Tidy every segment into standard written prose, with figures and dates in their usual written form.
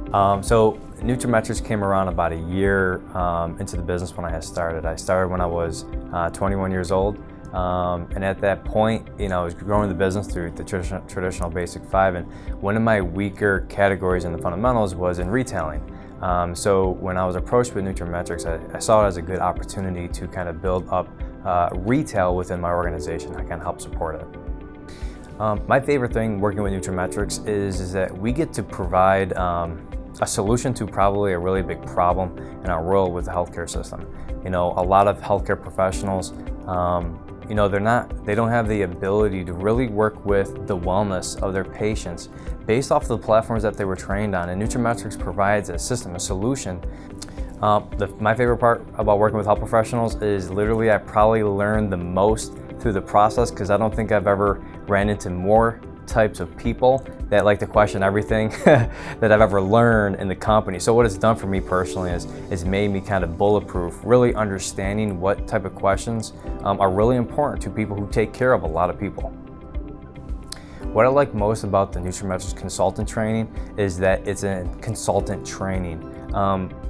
So nutraMetrix came around about a year into the business when I had started. I started when I was 21 years old. And at that point, I was growing the business through the traditional basic 5. And one of my weaker categories in the fundamentals was in retailing. So when I was approached with nutraMetrix, I saw it as a good opportunity to kind of build up retail within my organization. I can help support it. My favorite thing working with nutraMetrix is that we get to provide a solution to probably a really big problem in our world with the healthcare system. A lot of healthcare professionals, they don't have the ability to really work with the wellness of their patients based off of the platforms that they were trained on. And nutraMetrix provides a system, a solution. My favorite part about working with health professionals is literally I probably learned the most through the process, because I don't think I've ever ran into more types of people that like to question everything that I've ever learned in the company. So what it's done for me personally is made me kind of bulletproof, really understanding what type of questions are really important to people who take care of a lot of people. What I like most about the nutraMetrix consultant training is that it's a consultant training.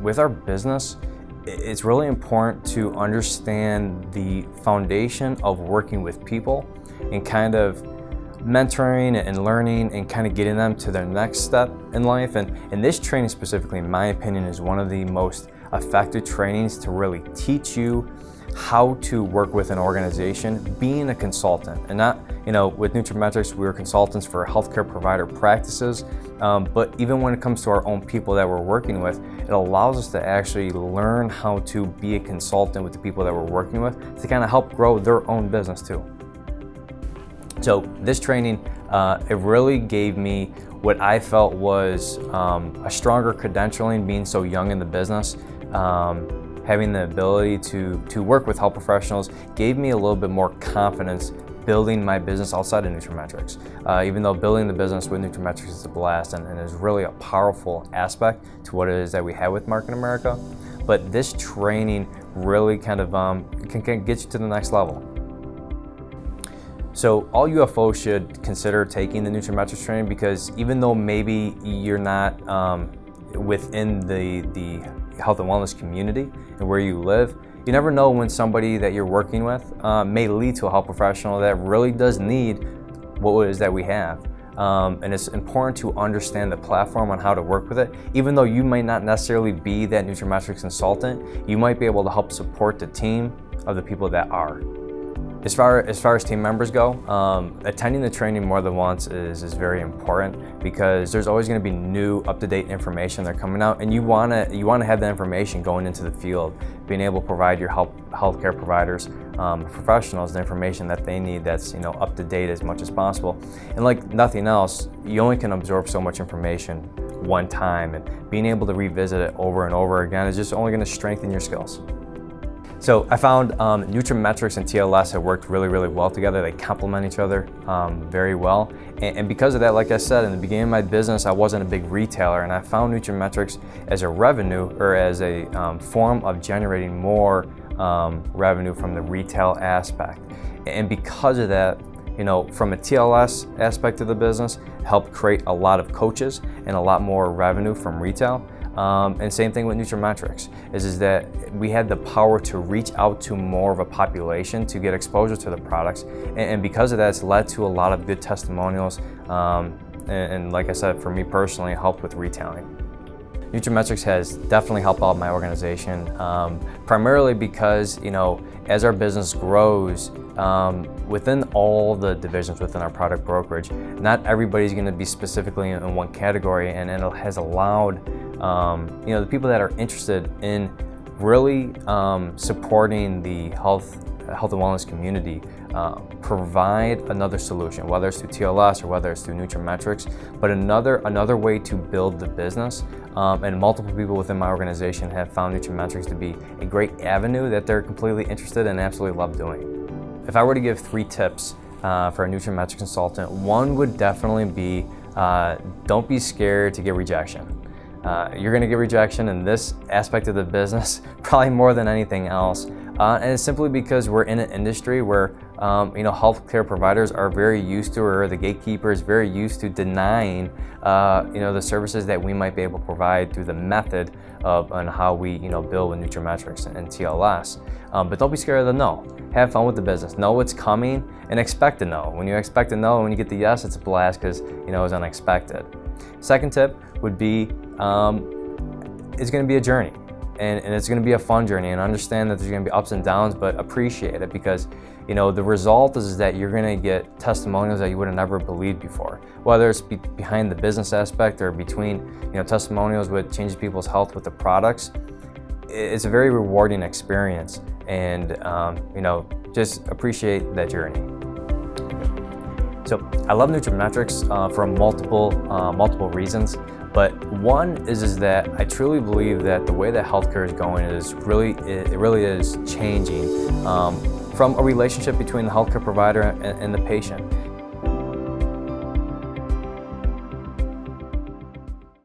With our business, it's really important to understand the foundation of working with people and kind of mentoring and learning and kind of getting them to their next step in life. And this training specifically, in my opinion, is one of the most effective trainings to really teach you how to work with an organization, being a consultant. And not, with nutraMetrix, we were consultants for healthcare provider practices, but even when it comes to our own people that we're working with, it allows us to actually learn how to be a consultant with the people that we're working with to kind of help grow their own business too. So this training, it really gave me what I felt was a stronger credentialing, being so young in the business. Having the ability to work with health professionals gave me a little bit more confidence building my business outside of nutraMetrix. Even though building the business with nutraMetrix is a blast and is really a powerful aspect to what it is that we have with Market America, but this training really kind of can get you to the next level. So all UFOs should consider taking the nutraMetrix training, because even though maybe you're not within the health and wellness community and where you live, you never know when somebody that you're working with may lead to a health professional that really does need what it is that we have. And it's important to understand the platform on how to work with it. Even though you might not necessarily be that nutraMetrix consultant, you might be able to help support the team of the people that are. As far as team members go, attending the training more than once is very important, because there's always going to be new, up-to-date information that are coming out, and you want to have that information going into the field, being able to provide your healthcare providers, professionals, the information that they need that's up to date as much as possible. And like nothing else, you only can absorb so much information one time, and being able to revisit it over and over again is just only going to strengthen your skills. So I found nutraMetrix and TLS have worked really, really well together. They complement each other very well. And because of that, like I said, in the beginning of my business, I wasn't a big retailer, and I found nutraMetrix as a revenue, or as a form of generating more revenue from the retail aspect. And because of that, from a TLS aspect of the business, helped create a lot of coaches and a lot more revenue from retail. And same thing with nutraMetrix, is that we had the power to reach out to more of a population to get exposure to the products. And because of that, it's led to a lot of good testimonials. And like I said, for me personally, it helped with retailing. nutraMetrix has definitely helped out my organization, primarily because, as our business grows, within all the divisions within our product brokerage, not everybody's going to be specifically in one category, and it has allowed the people that are interested in really supporting the health and wellness community provide another solution, whether it's through TLS or whether it's through nutraMetrix, but another way to build the business. And multiple people within my organization have found nutraMetrix to be a great avenue that they're completely interested in and absolutely love doing. If I were to give 3 tips for a nutraMetrix consultant, one would definitely be don't be scared to get rejection. You're going to get rejection in this aspect of the business, probably more than anything else. And it's simply because we're in an industry where healthcare providers are very used to, or the gatekeepers very used to denying the services that we might be able to provide through the method of and how we build with nutraMetrix and TLS. But don't be scared of the no. Have fun with the business. Know what's coming and expect a no. When you expect a no, when you get the yes, it's a blast because it's unexpected. Second tip would be it's going to be a journey. And it's going to be a fun journey, and understand that there's going to be ups and downs, but appreciate it, because the result is that you're going to get testimonials that you would have never believed before, whether it's behind the business aspect or between testimonials with changing people's health with the products. It's a very rewarding experience, and just appreciate that journey. So I love nutraMetrix for multiple reasons. But one is that I truly believe that the way that healthcare is going it really is changing from a relationship between the healthcare provider and the patient.